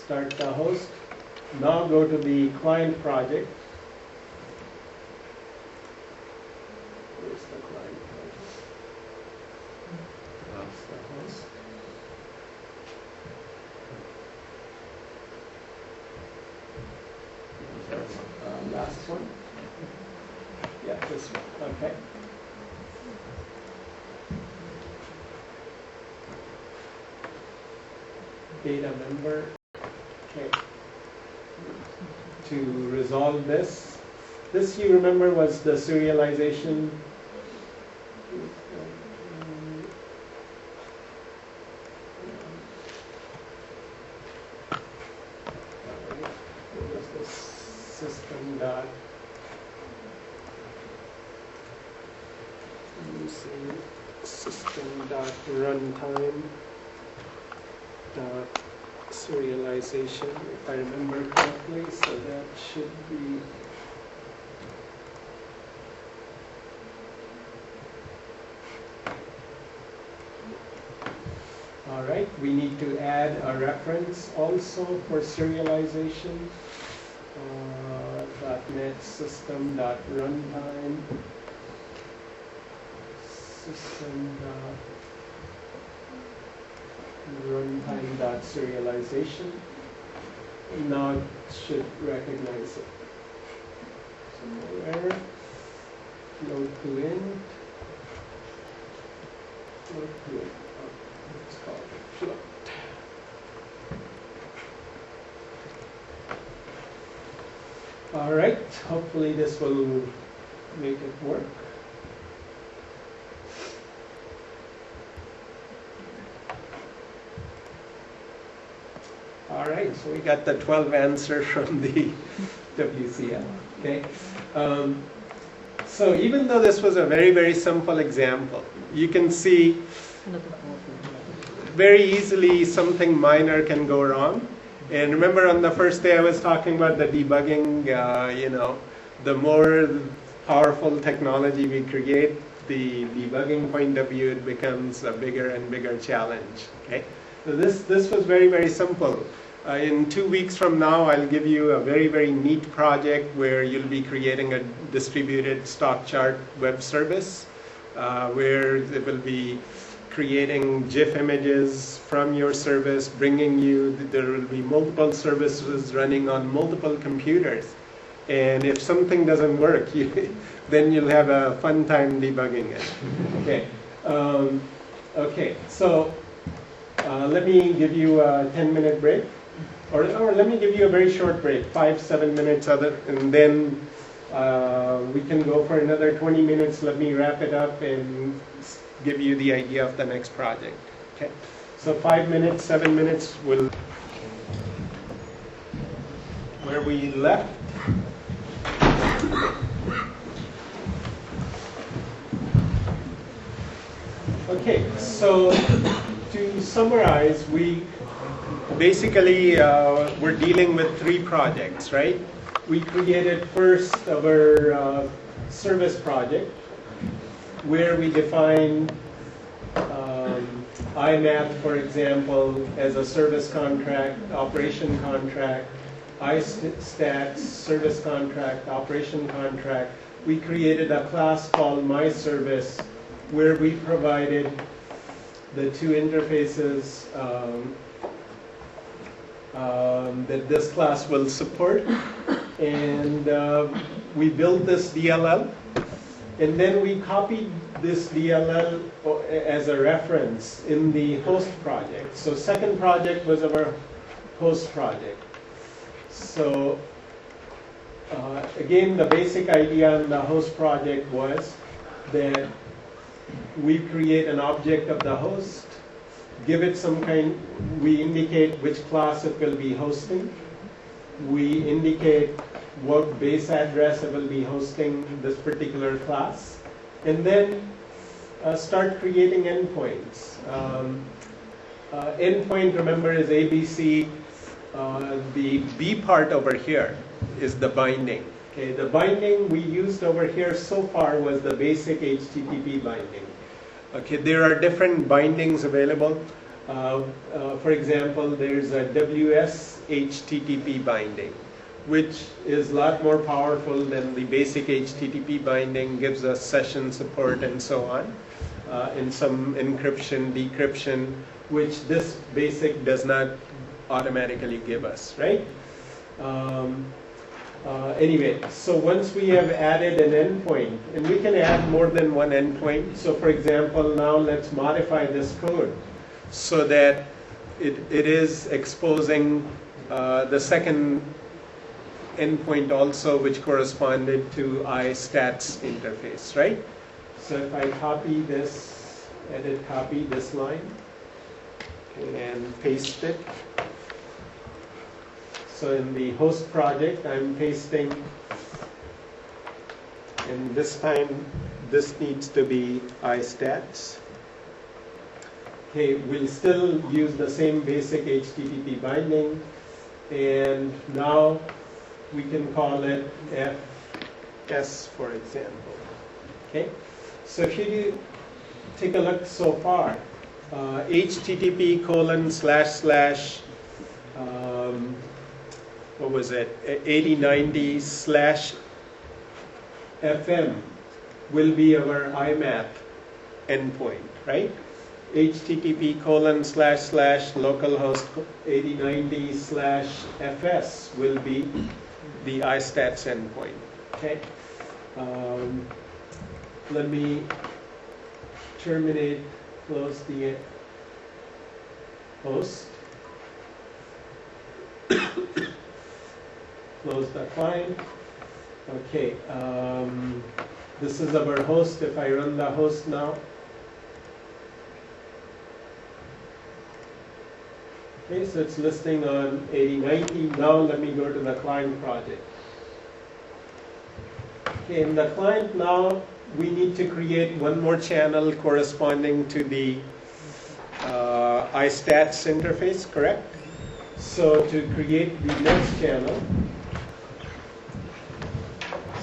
Start the host. Now go to the client project. Where's the client project? That's the host. Last one. Yeah, this one. Okay. Data member. Okay. To resolve this, you remember was the serialization. What was this? System dot using system dot runtime dot serialization, if I remember correctly, so that should be all right. We need to add a reference also for serialization. .NET system dot runtime system dot runtime dot serialization. Now it should recognize it. So error, load to int, load to int. Let's call it float. All right, hopefully this will make it work. All right, so we got the 12 answer from the WCF. Okay, so even though this was a very, very simple example, you can see very easily something minor can go wrong. And remember on the first day I was talking about the debugging, the more powerful technology we create, the debugging point of view, it becomes a bigger and bigger challenge. Okay, so this was very, very simple. In 2 weeks from now, I'll give you a very, very neat project where you'll be creating a distributed stock chart web service, where it will be creating GIF images from your service, bringing you, there will be multiple services running on multiple computers. And if something doesn't work, then you'll have a fun time debugging it. Okay. Okay, so let me give you a 10-minute break. Or let me give you a very short break, 5-7 minutes, and then we can go for another 20 minutes. Let me wrap it up and give you the idea of the next project. Okay, so 5 minutes, 7 minutes, where we left. Okay, so to summarize, we basically we're dealing with 3 projects, right? We created first our service project, where we define IMAP, for example, as a service contract, operation contract, iStats, service contract, operation contract. We created a class called MyService, where we provided the 2 interfaces that this class will support. And we built this DLL. And then we copied this DLL as a reference in the host project. So second project was our host project. So again, the basic idea in the host project was that we create an object of the host, give it some kind, we indicate which class it will be hosting. We indicate what base address it will be hosting this particular class, and then start creating endpoints. Endpoint, remember, is ABC. The B part over here is the binding. Okay, the binding we used over here so far was the basic HTTP binding. Okay, there are different bindings available. For example, there's a WS HTTP binding, which is a lot more powerful than the basic HTTP binding, gives us session support and so on, and some encryption, decryption, which this basic does not automatically give us, right? Anyway, so once we have added an endpoint, and we can add more than one endpoint. So for example, now let's modify this code so that it is exposing the second endpoint also, which corresponded to iStats interface, right? So if I copy this, edit copy this line, and paste it. So in the host project, I'm pasting, and this time this needs to be iStats. Okay, we'll still use the same basic HTTP binding, and now we can call it FS, for example. Okay, so if you take a look so far, HTTP : what was it, 8090/FM will be our IMAP endpoint, right? HTTP : localhost 8090/FS will be the iStats endpoint, okay? Let me terminate, close the host. Close the client. Okay, this is our host. If I run the host now, okay, so it's listing on 8090. Now let me go to the client project. Okay, in the client now, we need to create one more channel corresponding to the iStats interface, correct? So to create the next channel,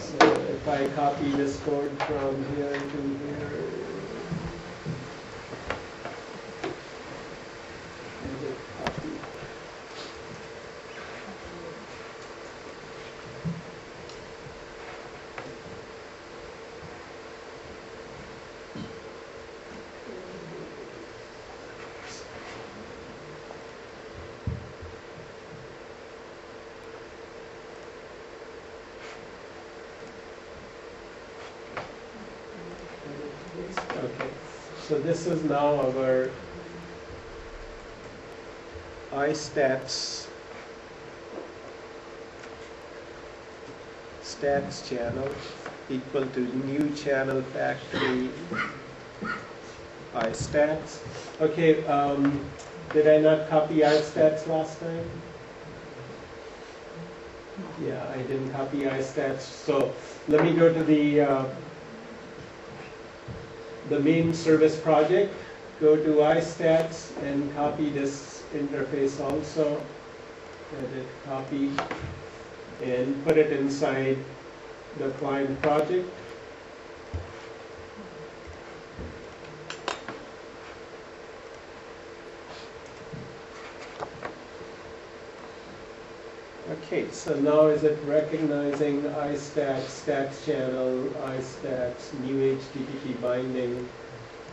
so if I copy this code from here to here, and hit copy. Okay, so this is now our iStats stats channel equal to new channel factory iStats. Okay, did I not copy iStats last time? Yeah, I didn't copy iStats. So let me go to the main service project, go to iStats and copy this interface also, edit, copy, and put it inside the client project. Okay, so now is it recognizing iStats, stats channel, iStats, new HTTP binding.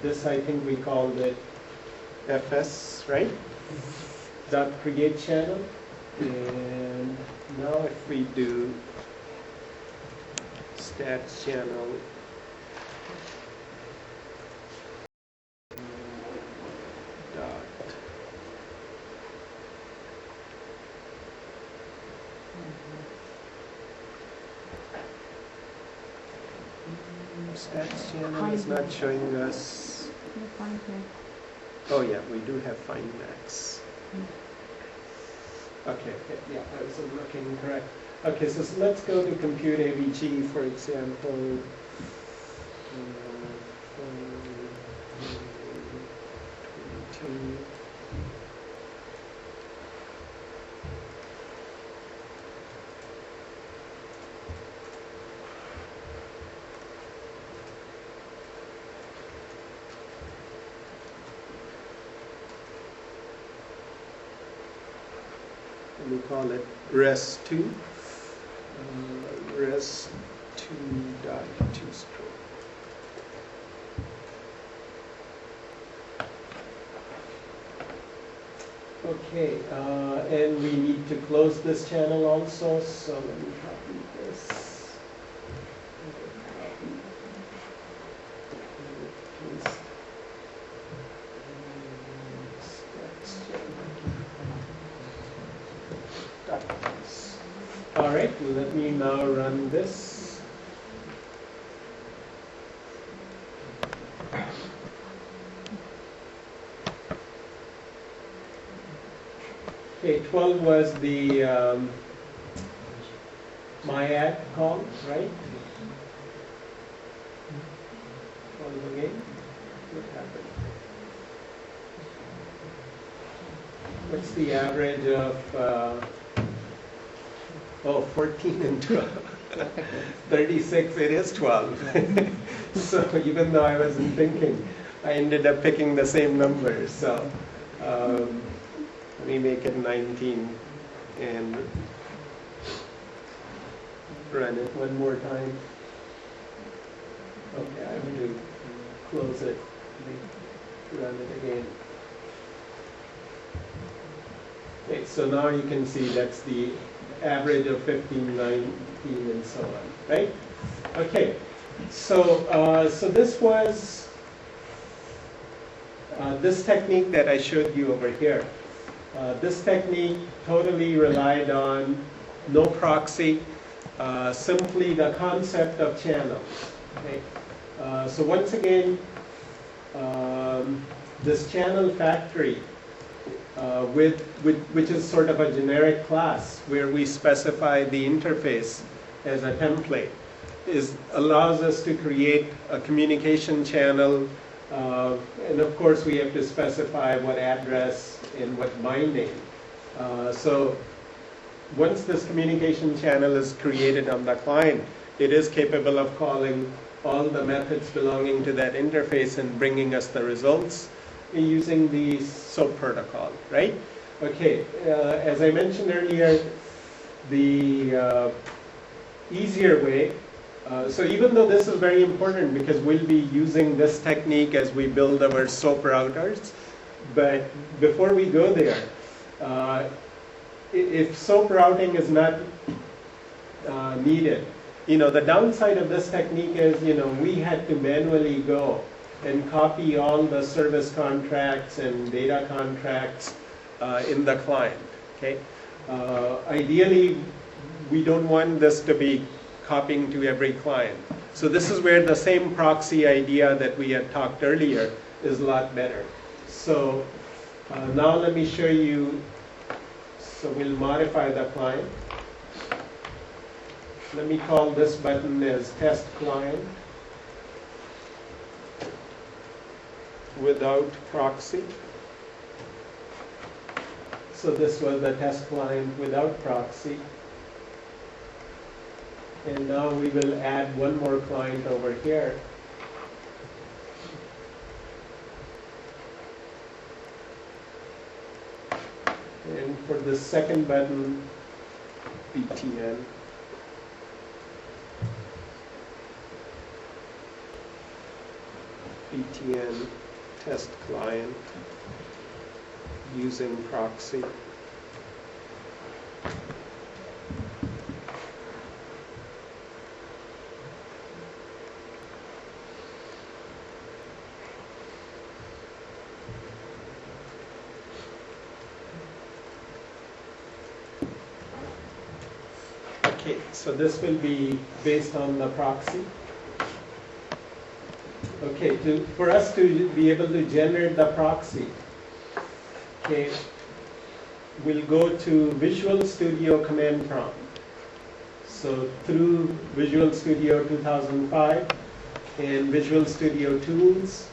This I think we called it FS, right? Dot create channel. And now if we do stats channel dot stats channel is not showing us. Oh yeah, we do have find max. Okay, yeah, I was looking correct. Okay, so let's go to compute AVG, for example. Let me call it res2, res2.toStroke. Okay, and we need to close this channel also, so let me copy this. All right, let me now run this. Okay, 12 was the myad call, right? 12 again. What happened? What's the average of, 14 and 12. 36, it is 12. So even though I wasn't thinking, I ended up picking the same number. So let me make it 19 and run it one more time. Okay, I have to close it, run it again. Okay, so now you can see that's the average of 15, 19, and so on, right? Okay, so so this was this technique that I showed you over here. This technique totally relied on no proxy, simply the concept of channels. Okay? So once again, this channel factory, which is sort of a generic class where we specify the interface as a template, allows us to create a communication channel, and of course we have to specify what address and what binding. So once this communication channel is created on the client, it is capable of calling all the methods belonging to that interface and bringing us the results using the SOAP protocol, right? Okay, as I mentioned earlier, the easier way, so even though this is very important because we'll be using this technique as we build our SOAP routers, but before we go there, if SOAP routing is not needed, the downside of this technique is, we had to manually go and copy all the service contracts and data contracts in the client, okay? Ideally, we don't want this to be copying to every client. So this is where the same proxy idea that we had talked earlier is a lot better. So now let me show you, so we'll modify the client. Let me call this button as test client without proxy. So this was the test client without proxy. And now we will add one more client over here. And for the second button, BTN. BTN test client using proxy. Okay, so this will be based on the proxy. Okay, for us to be able to generate the proxy, okay, we'll go to Visual Studio command prompt. So through Visual Studio 2005 and Visual Studio Tools,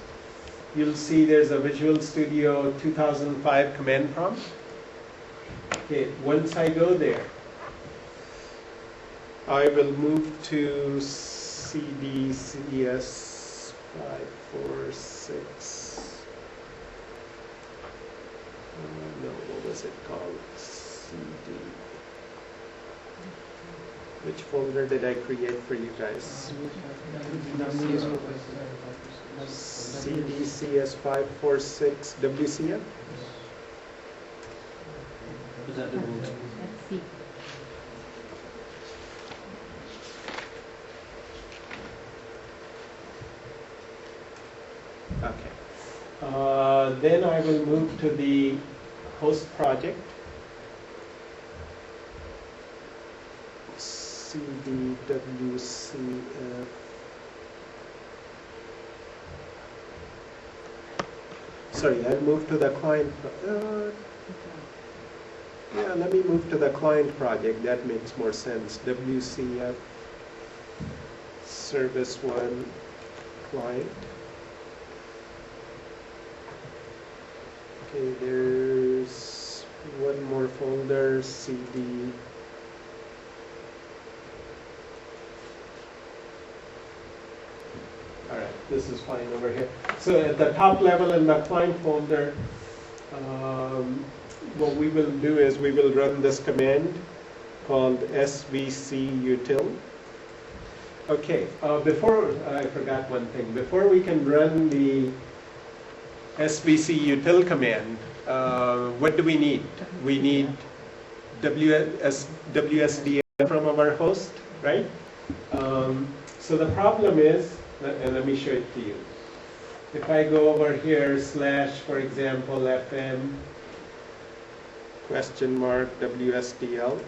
you'll see there's a Visual Studio 2005 command prompt. Okay, once I go there, I will move to CD CS 546. No, what was it called? CD. Which folder did I create for you guys? CDCS546 WCF? Was that the root? Let's see. Okay. Then I will move to the host project. CDWCF. Sorry, I'll move to the client. Yeah, let me move to the client project. That makes more sense. WCF Service 1 client. Okay, there's one more folder, CD. All right, this is fine over here. So at the top level in the client folder, what we will do is we will run this command called svcutil. Okay, before, I forgot one thing. Before we can run the svcutil command, what do we need? We need WSDL from our host, right? So the problem is, and let me show it to you. If I go over here / for example, FM $WSDL.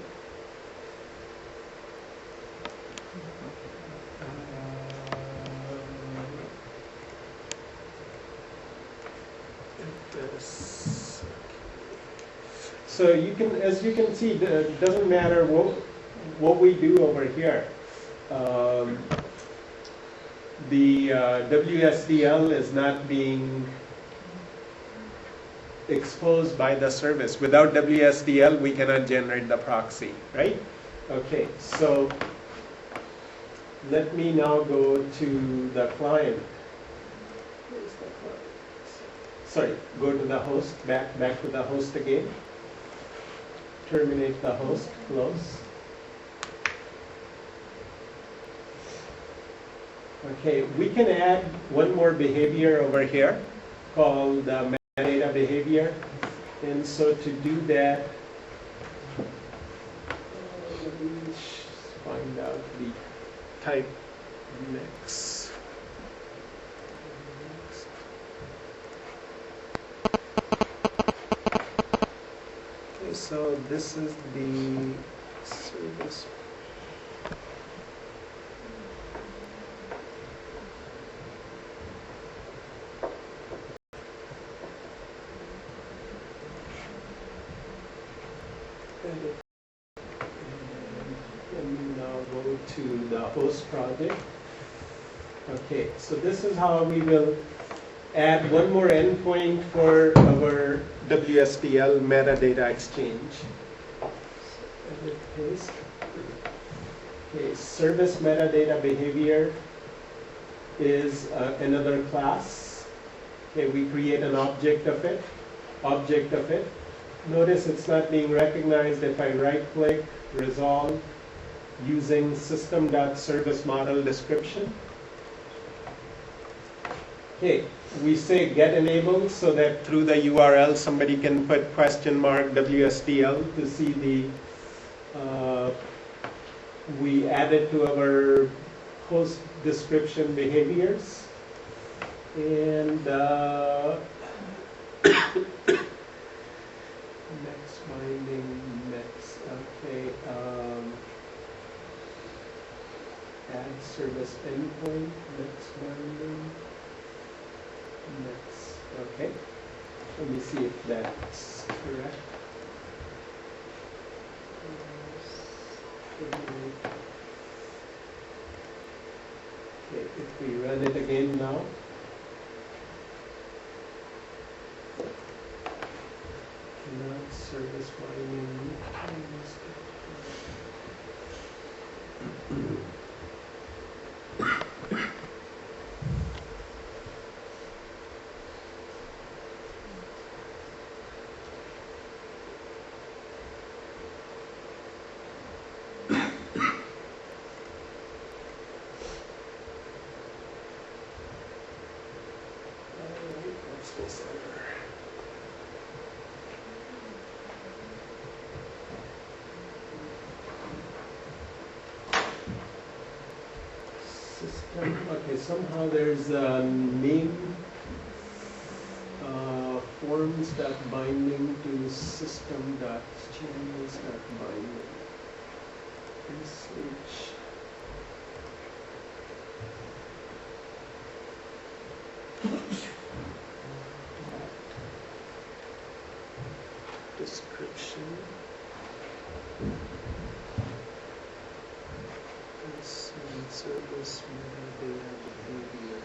So you can, as you can see, it doesn't matter what we do over here. The WSDL is not being exposed by the service. Without WSDL, we cannot generate the proxy, right? Okay, so let me now go to the client. Where's the client? Sorry, go to the host, back to the host again. Terminate the host, close. Okay, we can add one more behavior over here called metadata behavior. And so to do that, let me find out the type next. Okay, so this is the service. And now go to the host project. Okay, so this is how we will add one more endpoint for our WSDL metadata exchange. Edit, paste. Okay, service metadata behavior is another class. Okay, we create an object of it. Notice it's not being recognized if I right-click, resolve, using system.service model description. Okay, we say get enabled so that through the URL somebody can put $WSDL to see the, we added to our host description behaviors. And next binding, next, okay, add service endpoint, next binding, next, okay. Let me see if that's correct. Okay, if we run it again now. Not service binding. Okay, somehow there's a name forms that binding to system dot channels dot binding. Research. Description. Service metadata behavior.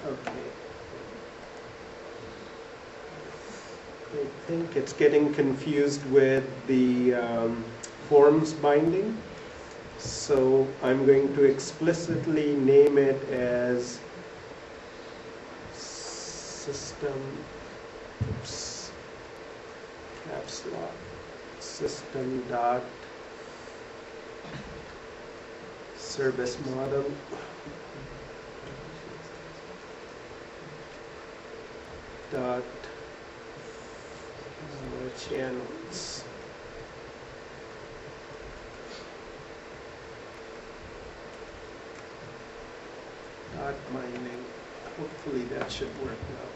Okay. I think it's getting confused with the forms binding. So I'm going to explicitly name it as system, oops, caps lock, system dot service model dot channels. Dot binding. Hopefully that should work now.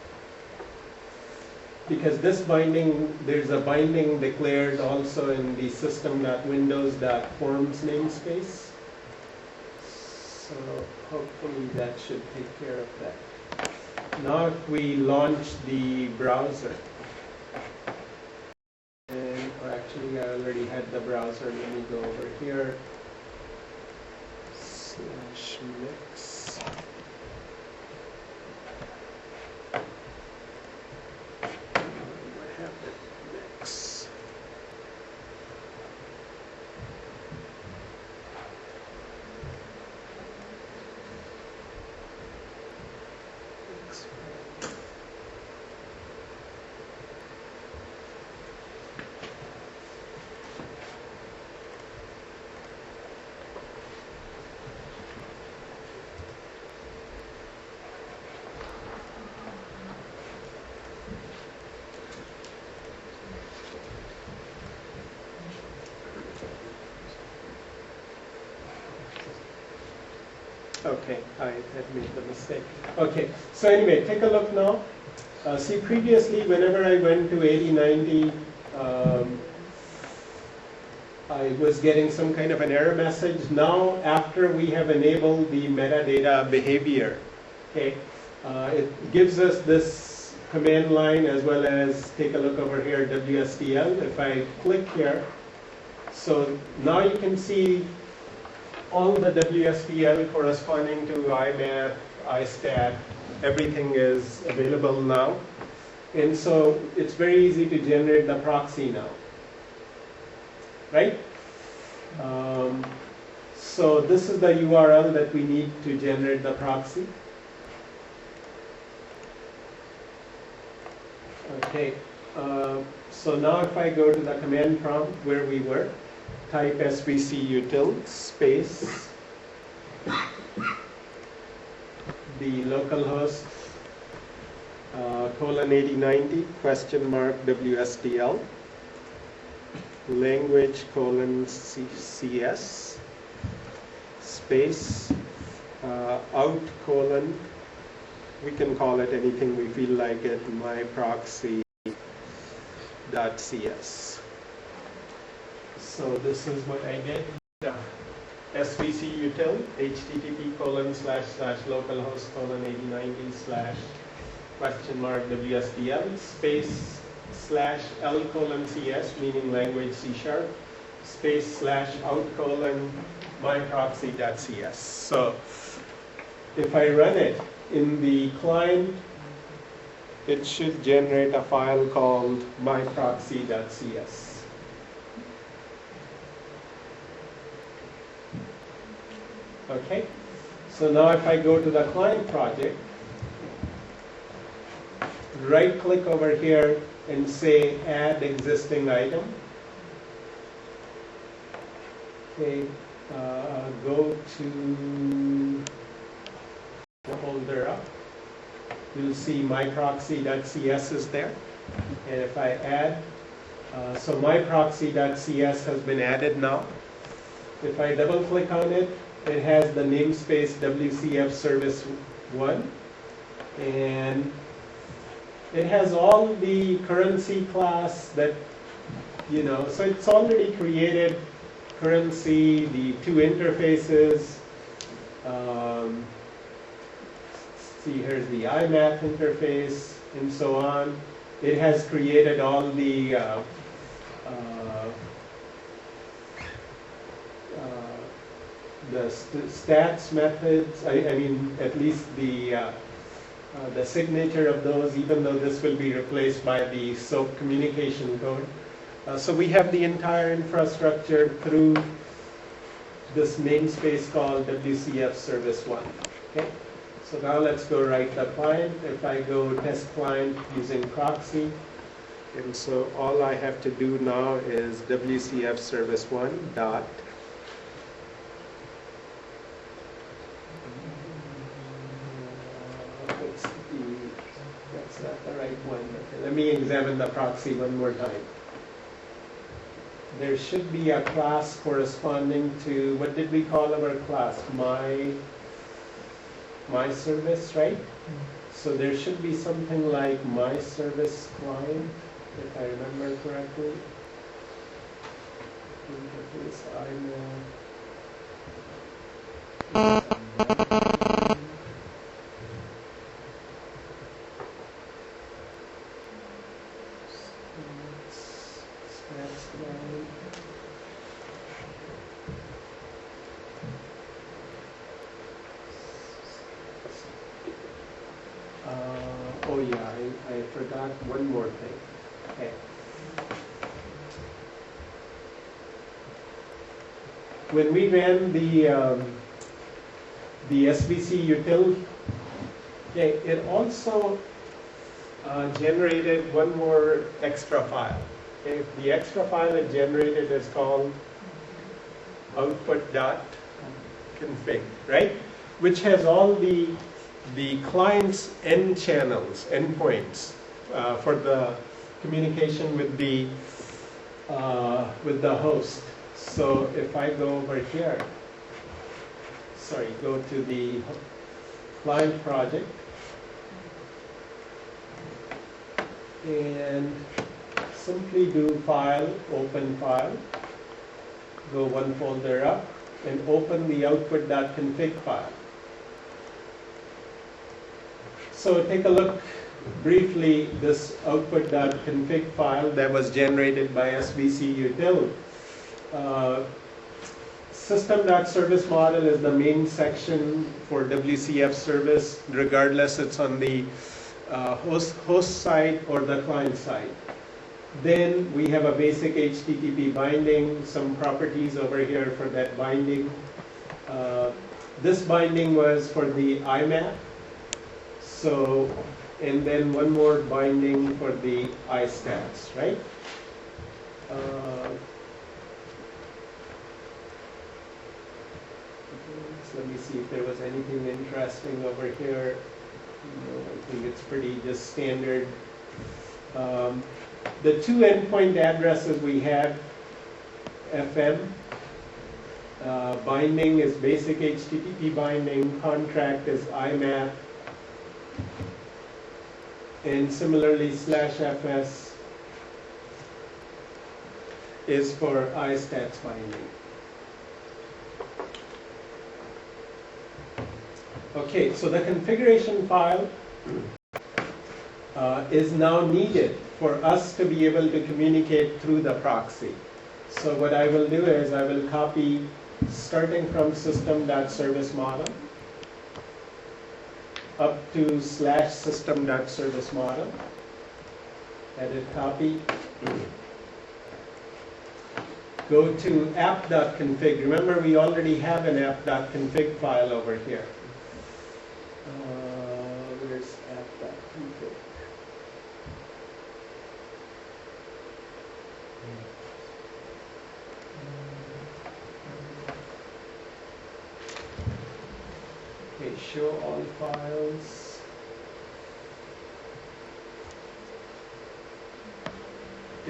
Because this binding, there's a binding declared also in the system.windows.forms namespace. So hopefully that should take care of that. Now if we launch the browser, and actually I already had the browser, let me go over here, /mix. Okay, I had made the mistake. Okay, so anyway, take a look now. See, previously, whenever I went to 8090, I was getting some kind of an error message. Now, after we have enabled the metadata behavior, okay, it gives us this command line as well as, take a look over here, WSDL. If I click here, so now you can see all the WSDL corresponding to IMAP, ISTAT, everything is available now. And so it's very easy to generate the proxy now, right? So this is the URL that we need to generate the proxy. Okay, so now if I go to the command prompt where we were, type svcutil space the localhost :8090 $WSDL language :CS space out : we can call it anything we feel like it, my proxy.cs. So this is what I get. svcutil http://localhost :8090 $WSDL space /L : CS, meaning language C# space /out : myproxy.cs. So if I run it in the client, it should generate a file called myproxy.cs. Okay, so now if I go to the client project, right click over here and say add existing item. Okay, go to the folder up. you'll see myproxy.cs is there. And if I add, so myproxy.cs has been added now. If I double click on it, it has the namespace WCF service 1. And it has all the currency class that, so it's already created currency, the two interfaces. See, here's the IMAP interface, and so on. It has created all the stats methods. I mean, at least the signature of those, even though this will be replaced by the SOAP communication code. So we have the entire infrastructure through this namespace called WCF Service 1. Okay? So now let's go write the client. If I go test client using proxy, and so all I have to do now is WCF Service 1 dot. That's not the right one. Okay, let me examine the proxy one more time. There should be a class corresponding to, what did we call our class? My service, right? So there should be something like my service client, if I remember correctly. Interface, oh yeah, I forgot one more thing. Okay. When we ran the SBC util, okay, it also generated one more extra file. Okay. The extra file it generated is called output.config, right? Which has all the client's end channels, endpoints for the communication with the host. So if I go over here, go to the client project and simply do file, open file, go one folder up and open the output.config file. So take a look briefly, this output.config file that was generated by SBC util. System.service model is the main section for WCF service, regardless it's on the host side or the client side. Then we have a basic HTTP binding, some properties over here for that binding. This binding was for the IMAP. So, and then one more binding for the iStats, right? So let me see if there was anything interesting over here. No, I think it's pretty just standard. The two endpoint addresses we had, FM, binding is basic HTTP binding, contract is IMAP, and similarly /fs is for iStats binding. Okay, so the configuration file is now needed for us to be able to communicate through the proxy. So what I will do is I will copy, starting from system.service model up to /system.service model, edit copy, go to app.config. Remember, we already have an app.config file over here. Where's app.config? Okay, show all files.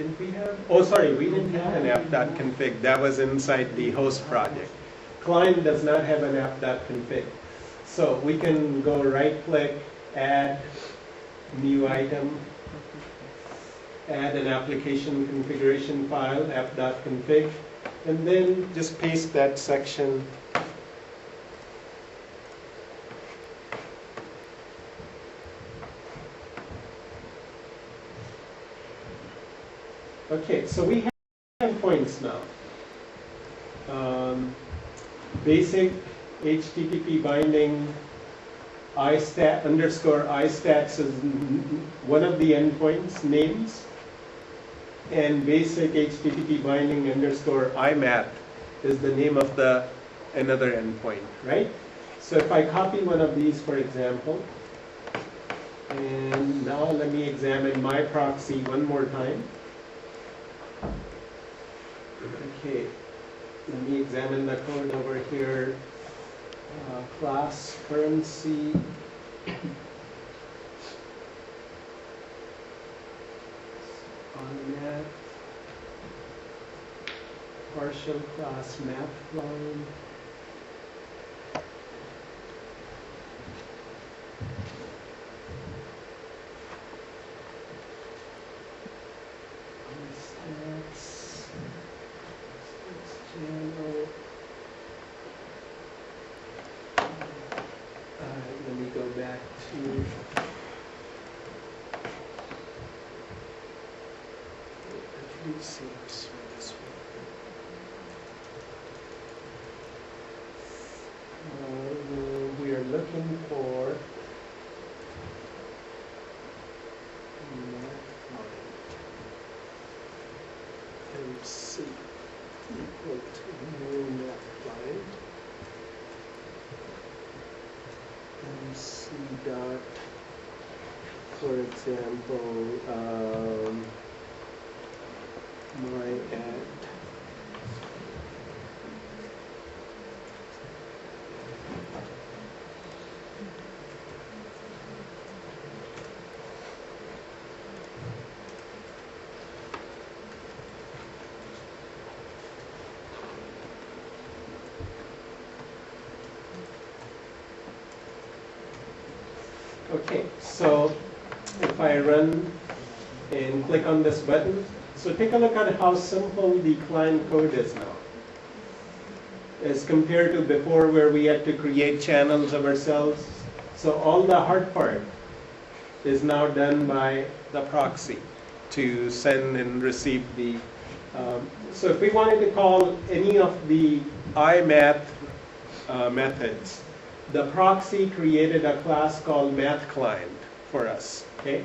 Didn't we have? Oh, sorry, we didn't have an app.config. That was inside the host project. Client does not have an app.config. So we can go right-click, add new item, add an application configuration file, app.config, and then just paste that section. Okay, so we have endpoints now. Basic HTTP binding _istats is one of the endpoints names, and basic HTTP binding _IMAP is the name of the another endpoint, right? So if I copy one of these, for example, and now let me examine my proxy one more time. Okay, let me examine the code over here. Class currency. On map. Partial class map line. Channel. Let me go back to this one. We are looking for MC equal to new map line. MC dot, for example, my ad. Okay, so if I run and click on this button, so take a look at how simple the client code is now, as compared to before where we had to create channels of ourselves. So all the hard part is now done by the proxy to send and receive the, so if we wanted to call any of the IMath methods, the proxy created a class called math client for us, okay?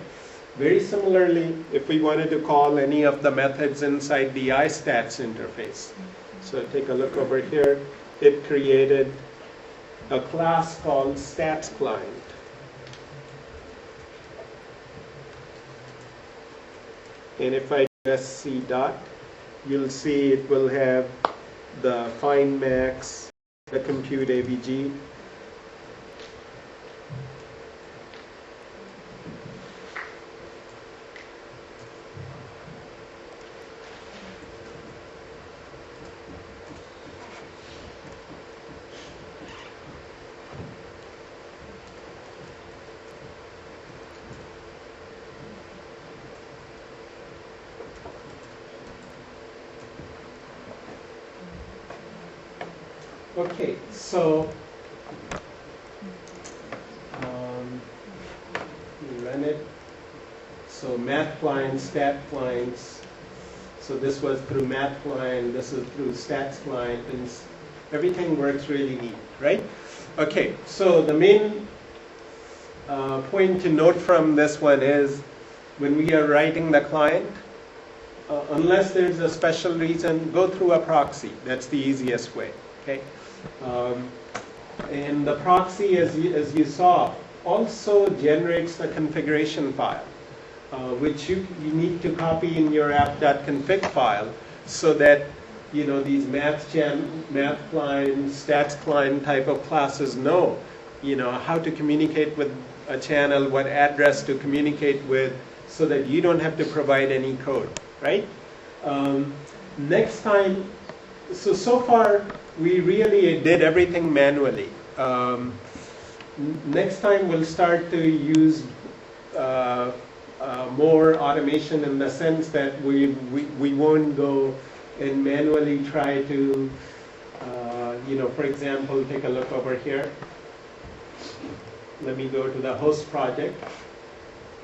Very similarly, if we wanted to call any of the methods inside the istats interface, so take a look over here, it created a class called stats client. And if I do sc dot, you'll see it will have the find max, the compute AVG. Okay, so we run it. So math client, stat clients. So this was through math client, this is through stats client, and everything works really neat, right? Okay, so the main point to note from this one is when we are writing the client, unless there's a special reason, go through a proxy. That's the easiest way, okay? And the proxy, as you saw, also generates the configuration file, which you need to copy in your app.config file so that these math client, stats client type of classes know how to communicate with a channel, what address to communicate with, so that you don't have to provide any code. right? Next time, so far we really did everything manually. Next time we'll start to use more automation in the sense that we won't go and manually try to, for example, take a look over here. Let me go to the host project.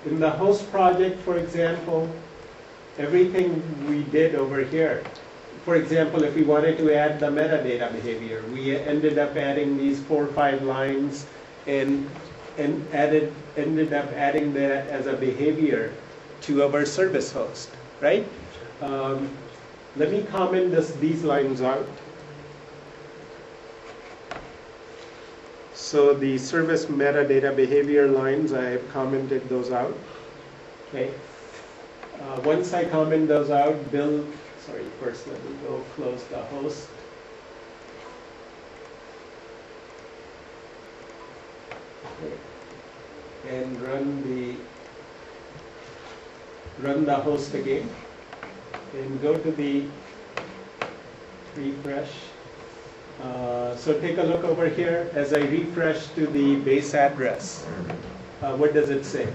In the host project, for example, everything we did over here. For example, if we wanted to add the metadata behavior, we ended up adding these 4 or 5 lines and ended up adding that as a behavior to our service host, right? Let me comment these lines out. So the service metadata behavior lines, I have commented those out. Okay. Once I comment those out, first let me go close the host. Okay. And run the host again. And go to the refresh. So take a look over here. As I refresh to the base address, what does it say?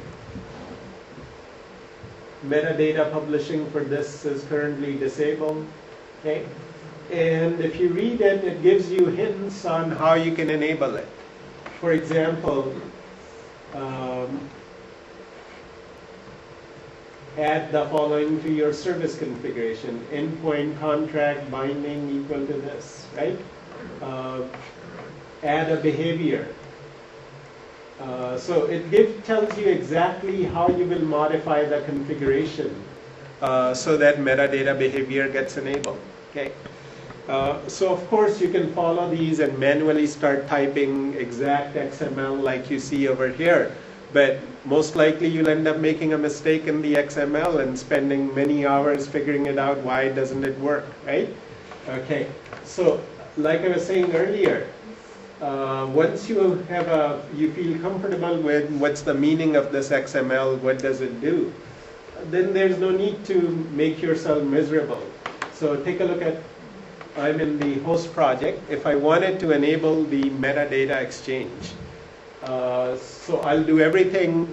Metadata publishing for this is currently disabled. Okay, and if you read it, it gives you hints on how you can enable it. For example, add the following to your service configuration: endpoint contract binding equal to this, right? Add a behavior. So it tells you exactly how you will modify the configuration so that metadata behavior gets enabled. Okay. So of course you can follow these and manually start typing exact XML like you see over here. But most likely you'll end up making a mistake in the XML and spending many hours figuring it out. Why doesn't it work, right? Okay. So like I was saying earlier, once you feel comfortable with what's the meaning of this XML, what does it do, then there's no need to make yourself miserable. So take a look at, I'm in the host project. If I wanted to enable the metadata exchange, so I'll do everything.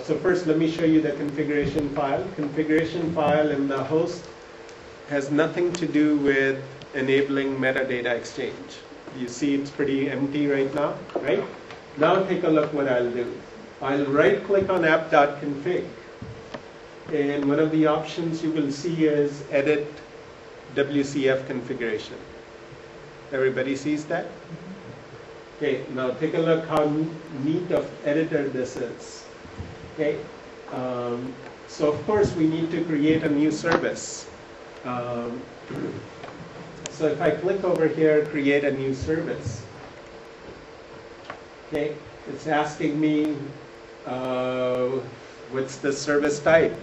So first let me show you the configuration file. Configuration file in the host has nothing to do with enabling metadata exchange. You see it's pretty empty right now, right? Now take a look what I'll do. I'll right click on app.config, and one of the options you will see is edit WCF configuration. Everybody sees that? Okay, now take a look how neat of editor this is. Okay, so of course we need to create a new service. So if I click over here, create a new service, okay, it's asking me what's the service type.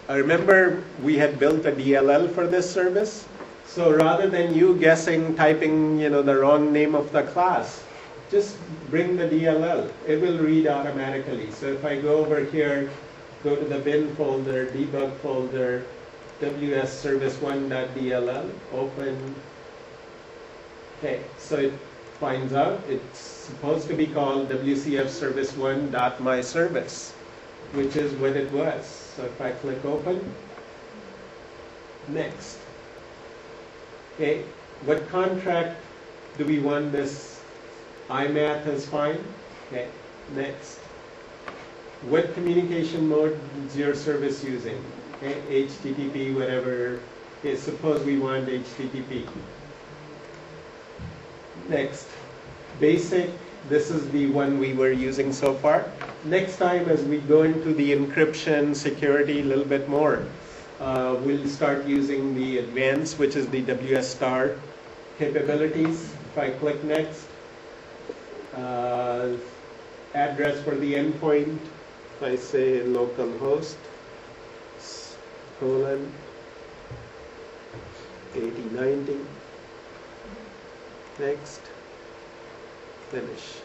Remember we had built a DLL for this service, so rather than you guessing, typing the wrong name of the class, just bring the DLL. It will read automatically. So if I go over here, go to the bin folder, debug folder, wsservice1.dll, open. Okay, so it finds out it's supposed to be called WCF-service1.myservice, which is what it was. So if I click open, next. Okay, what contract do we want this? IMAP is fine. Okay, next. What communication mode is your service using? Okay, HTTP, whatever. Okay, suppose we want HTTP. Next, basic, this is the one we were using so far. Next time as we go into the encryption, security a little bit more, we'll start using the advanced, which is the WS star capabilities. If I click next, address for the endpoint, if I say localhost, colon, 8090. Next, finish.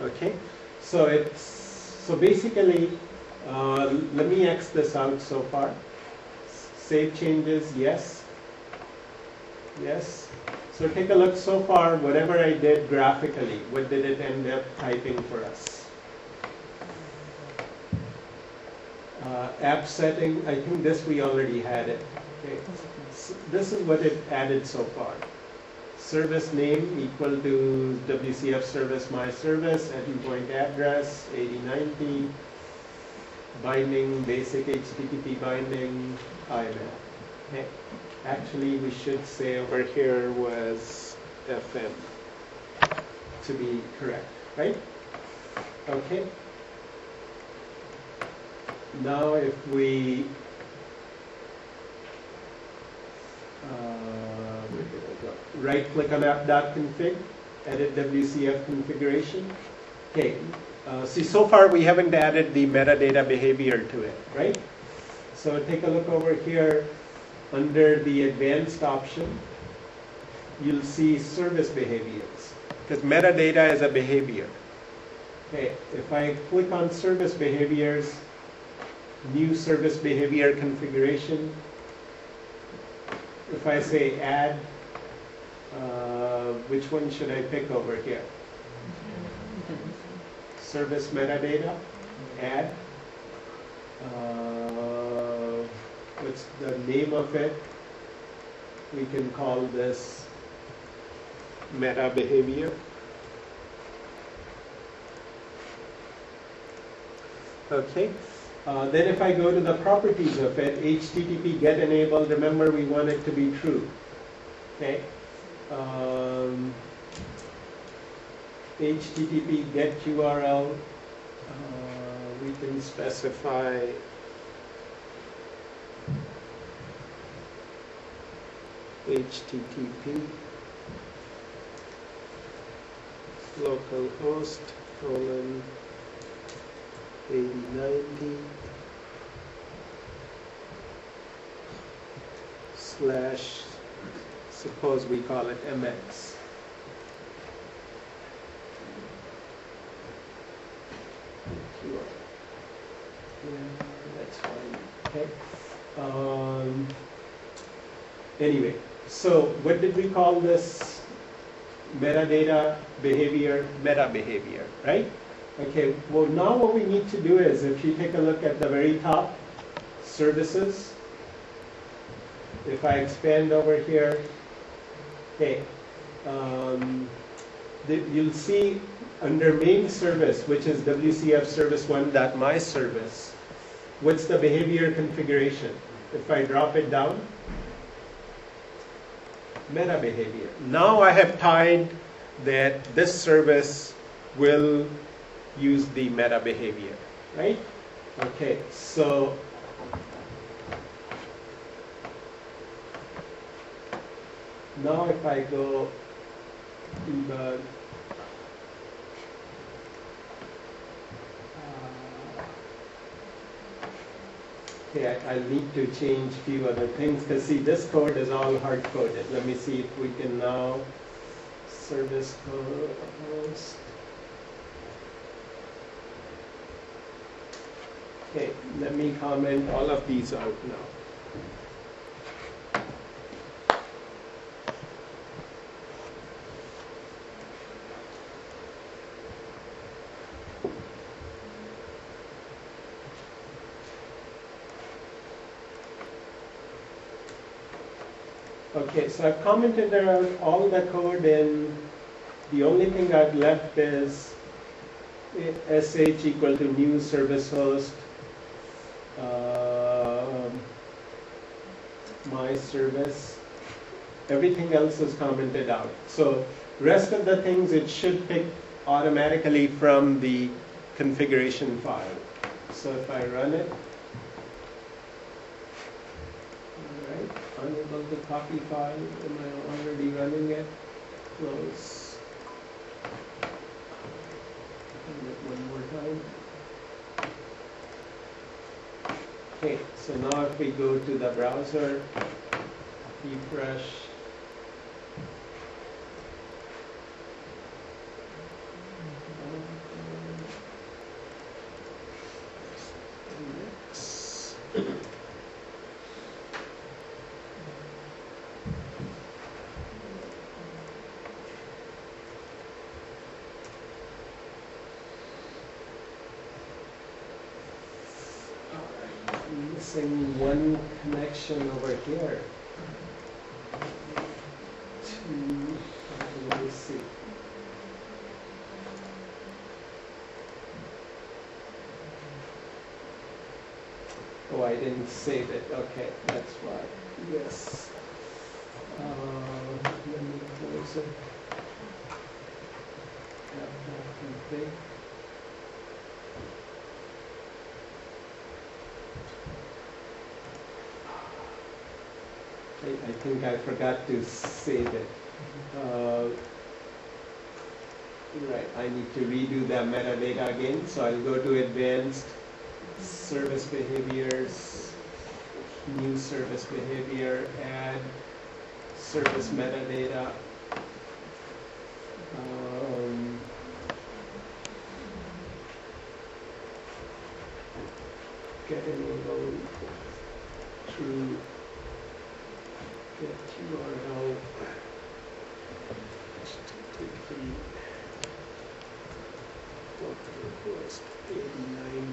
Okay, so basically, let me X this out so far. Save changes, yes. Yes. So take a look so far, whatever I did graphically, what did it end up typing for us? App setting, I think this we already had it. Okay. So this is what it added so far. Service name equal to WCF service my service, endpoint address 8090, binding basic HTTP binding IMAP. Okay. Actually, we should say over here was FM to be correct, right? Okay. Now if we where did I go? Right click on app.config, edit WCF configuration. Okay, see so far we haven't added the metadata behavior to it, right? So take a look over here under the advanced option, you'll see service behaviors because metadata is a behavior. Okay, if I click on service behaviors, new service behavior configuration. If I say add, which one should I pick over here? Service metadata, add. What's the name of it? We can call this meta behavior. Okay. Then if I go to the properties of it, HTTP get enabled, remember we want it to be true. Okay. HTTP get URL, we can specify HTTP localhost : 8090 / suppose we call it MX. Yeah, that's fine. Okay. Anyway, so what did we call this metadata behavior? Meta behavior, right? Okay, well now what we need to do is, if you take a look at the very top, services, if I expand over here, okay, you'll see under main service, which is WCF service 1.my service, what's the behavior configuration? If I drop it down, meta behavior. Now I have tied that this service will use the meta behavior, right? Okay, so now if I go debug, okay, I need to change few other things because see this code is all hard coded. Let me see if we can now service code host. Okay, let me comment all of these out now. Okay, so I've commented around all the code, and the only thing I've left is sh equal to new service host, my service. Everything else is commented out. So rest of the things it should pick automatically from the configuration file. So if I run it, unable to copy file. Am I already running it? Close. Run it one more time. Okay, so now if we go to the browser, refresh. missing one connection over here. Let me see. Oh, I didn't save it. Okay, that's why. Yes. Let me close it. Config. I think I forgot to save it. Right, I need to redo the metadata again. So I'll go to advanced service behaviors, new service behavior, add service metadata. Get enabled through get URL HTTP localhost 8090.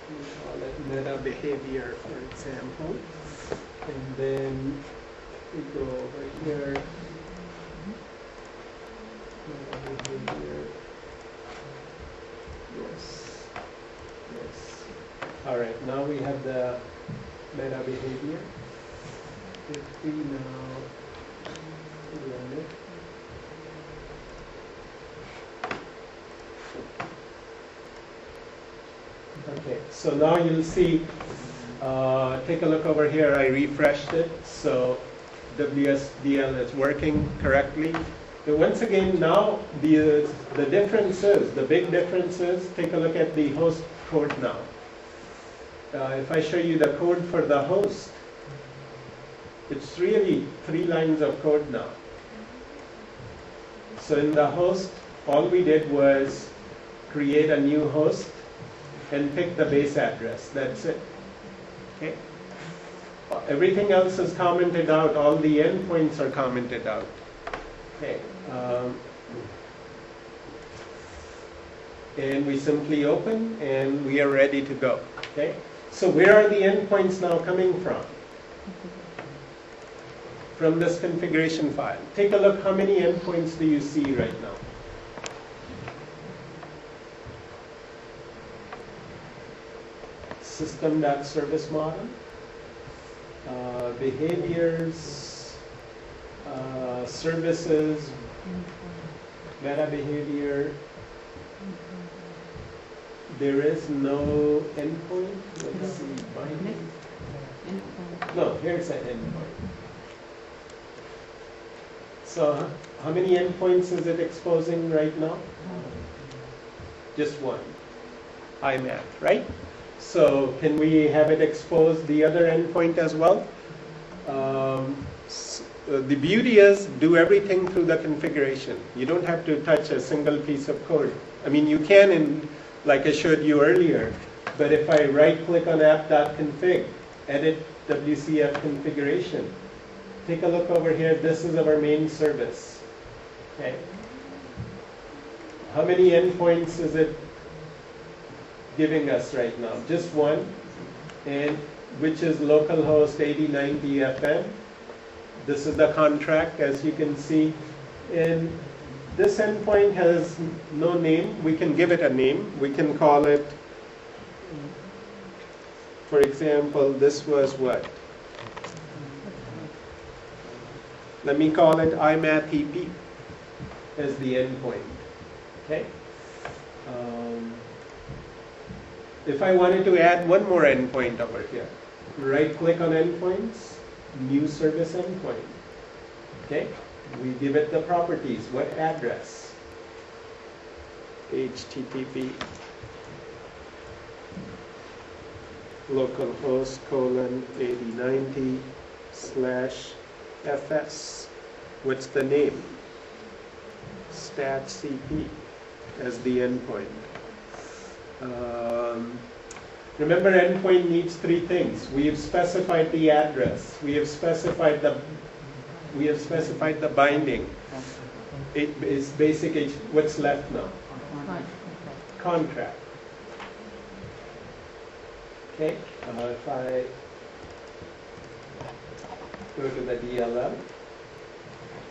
We call it meta behavior, for example, and then we go over here. Behavior. Yes. Yes. All right. Now we have the meta behavior. If we now run it. Okay. So now you'll see. Take a look over here. I refreshed it, so WSDL is working correctly. But once again, now the differences, the big differences, take a look at the host code now. If I show you the code for the host, it's really 3 lines of code now. So in the host, all we did was create a new host and pick the base address. That's it. Okay. Everything else is commented out. All the endpoints are commented out. Okay. And we simply open and we are ready to go. Okay. So where are the endpoints now coming from? From this configuration file. Take a look, how many endpoints do you see right now? System.service model, behaviors, services, meta behavior. There is no endpoint. Let's see, binding. No, here's an endpoint. So how many endpoints is it exposing right now? Just one. IMAP, right? So can we have it expose the other endpoint as well? The beauty is do everything through the configuration. You don't have to touch a single piece of code. I mean, you can, in, like I showed you earlier, but if I right-click on app.config, edit WCF configuration, take a look over here. This is our main service. Okay. How many endpoints is it giving us right now? Just one, and which is localhost 8090 FM. This is the contract, as you can see. And this endpoint has no name. We can give it a name. We can call it, for example, this was what? Let me call it IMAP as the endpoint. Okay. If I wanted to add one more endpoint over here, right-click on endpoints, new service endpoint. Okay, we give it the properties. What address? HTTP localhost :8090/fs. What's the name? statcp as the endpoint. Remember, endpoint needs 3 things. We have specified the address. We have specified the We have specified the binding. It is basic. What's left now? Contract. Okay. If I go to the DLL.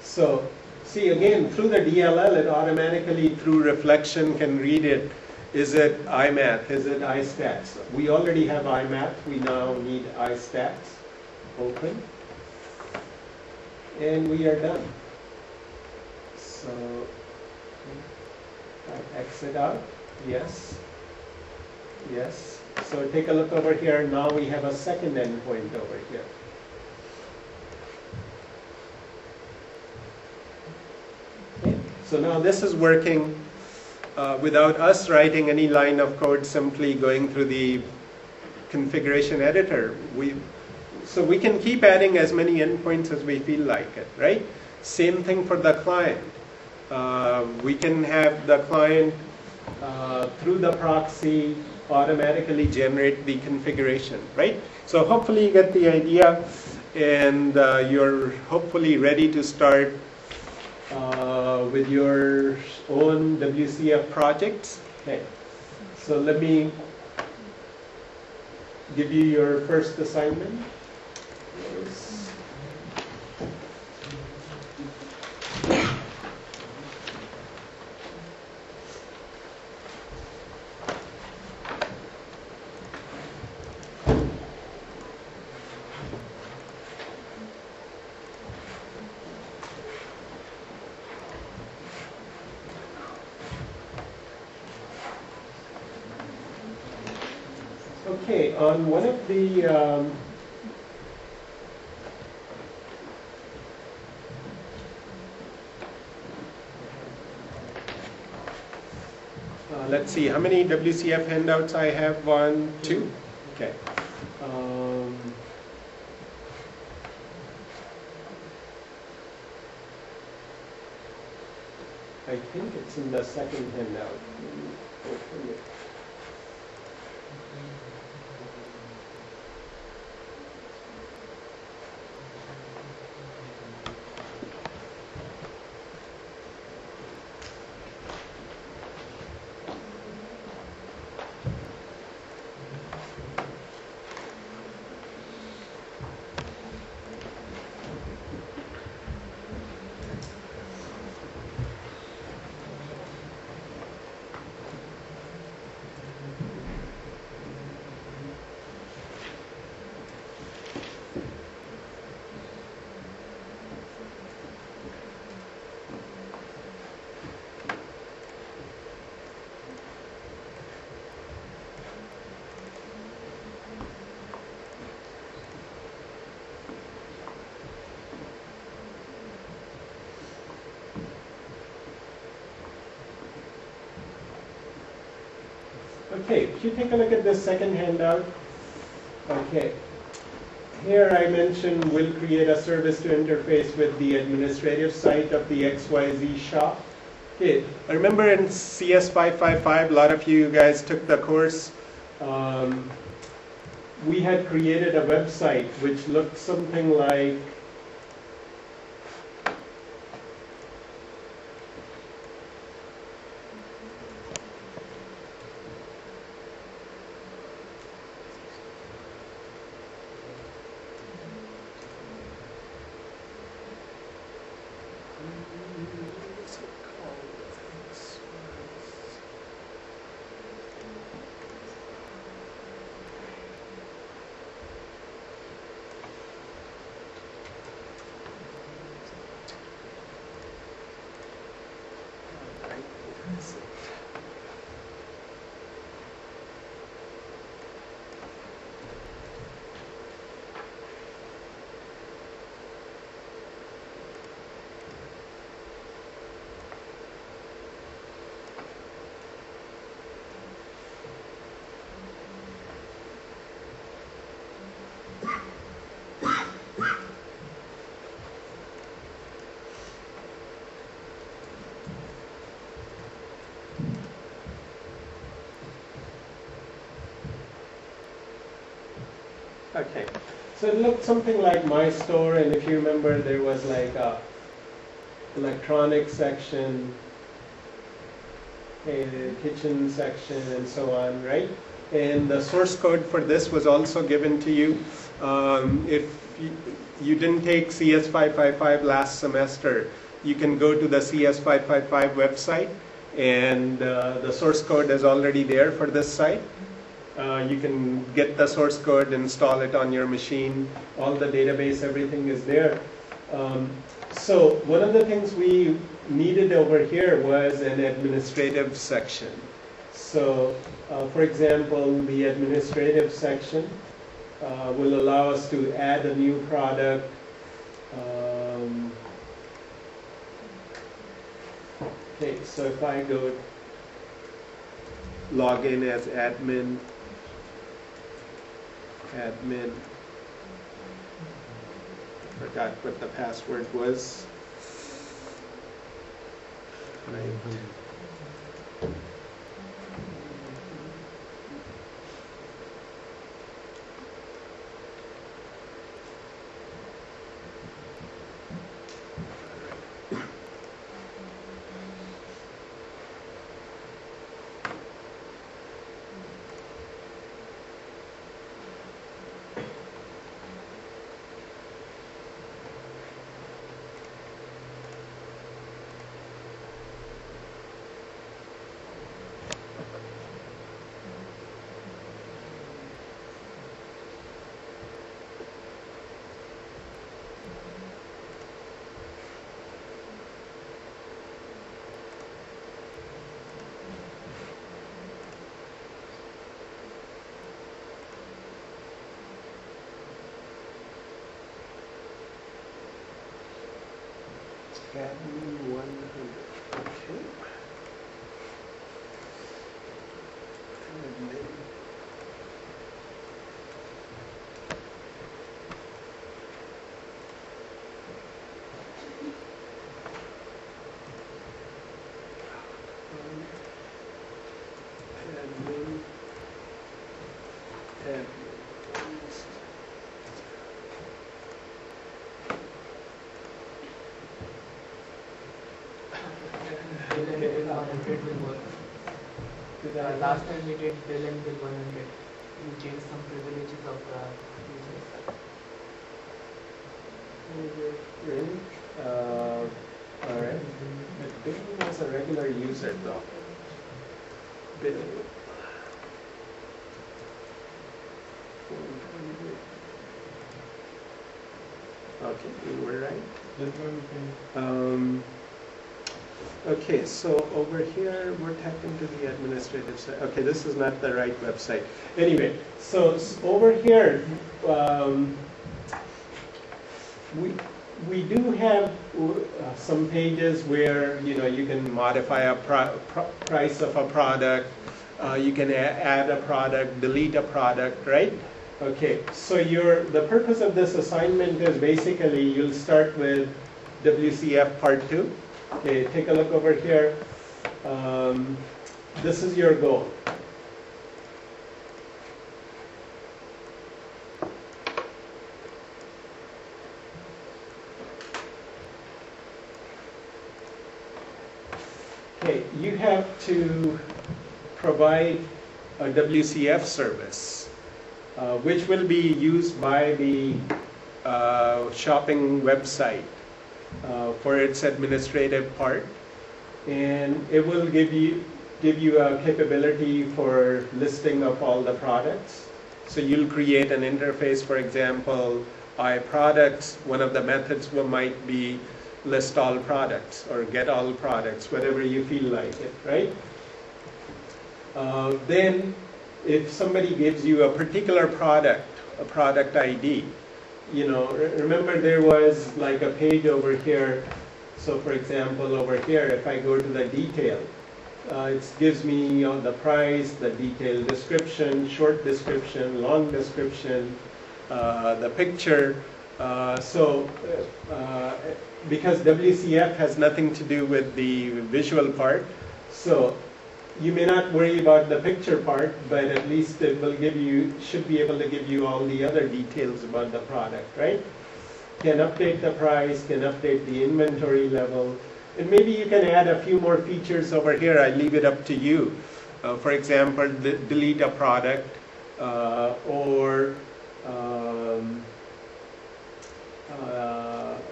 So, see again, through the DLL, it automatically, through reflection, can read it. Is it IMath? Is it iStats? We already have IMath. We now need iStats. Open. And we are done. So, I exit out. Yes. Yes. So take a look over here. Now we have a second endpoint over here. Okay. So now this is working without us writing any line of code, simply going through the configuration editor. So we can keep adding as many endpoints as we feel like it, right? Same thing for the client. We can have the client, through the proxy, automatically generate the configuration, right? So hopefully you get the idea, and you're hopefully ready to start with your own WCF projects. Okay. So let me give you your first assignment. Okay, on one of the let's see, how many WCF handouts I have? 1, 2? Okay. I think it's in the second handout. Open it. Okay, if you take a look at this second handout, okay, here I mentioned we'll create a service to interface with the administrative site of the XYZ shop. Okay, I remember in CS 555, a lot of you guys took the course. We had created a website which looked something like okay. So it looked something like My Store, and if you remember, there was like a electronics section, a kitchen section, and so on, right? And the source code for this was also given to you. If you didn't take CS555 last semester, you can go to the CS555 website, and the source code is already there for this site. You can get the source code, install it on your machine. All the database, everything is there. So one of the things we needed over here was an administrative section. So for example, the administrative section will allow us to add a new product. Okay, so if I go log in as admin, forgot what the password was. Admin 100. Okay. Admin. Last time we did bill and bill 100. We changed some privileges of the users. Really? Alright. But Bill was a regular user though. Bill. 400. Okay, you were right. Okay, so over here we're tapping to the administrative side. Okay, this is not the right website. Anyway, so over here we do have some pages where you can modify a price of a product. You can add a product, delete a product, right? Okay, so the purpose of this assignment is basically you'll start with WCF Part 2. Okay, take a look over here. This is your goal. Okay, you have to provide a WCF service, which will be used by the shopping website for its administrative part, and it will give you a capability for listing of all the products. So you'll create an interface, for example, products. One of the methods might be list all products or get all products, whatever you feel like it, right? Then if somebody gives you a particular product, a product ID, remember there was like a page over here. So for example, over here, if I go to the detail, it gives me the price, the detailed description, short description, long description, the picture. Because WCF has nothing to do with the visual part, so you may not worry about the picture part, but at least it will give you, should be able to give you all the other details about the product, right? Can update the price, can update the inventory level, and maybe you can add a few more features over here. I leave it up to you. For example, delete a product, or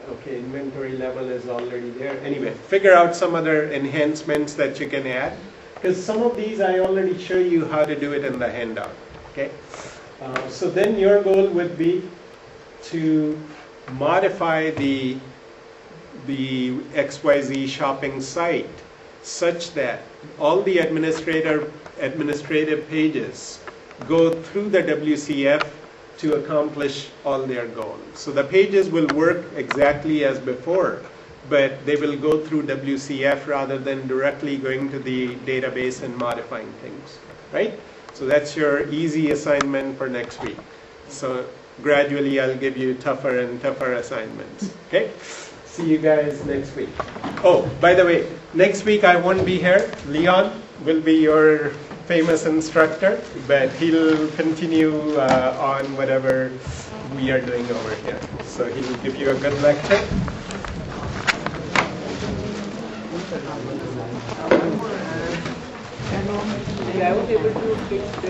okay, inventory level is already there. Anyway, figure out some other enhancements that you can add, because some of these I already show you how to do it in the handout. Okay, so then your goal would be to modify the XYZ shopping site such that all the administrative pages go through the WCF to accomplish all their goals. So the pages will work exactly as before, but they will go through WCF rather than directly going to the database and modifying things, right? So that's your easy assignment for next week. So gradually I'll give you tougher and tougher assignments, okay? See you guys next week. Oh, by the way, next week I won't be here. Leon will be your famous instructor, but he'll continue on whatever we are doing over here. So he'll give you a good lecture. I was able to take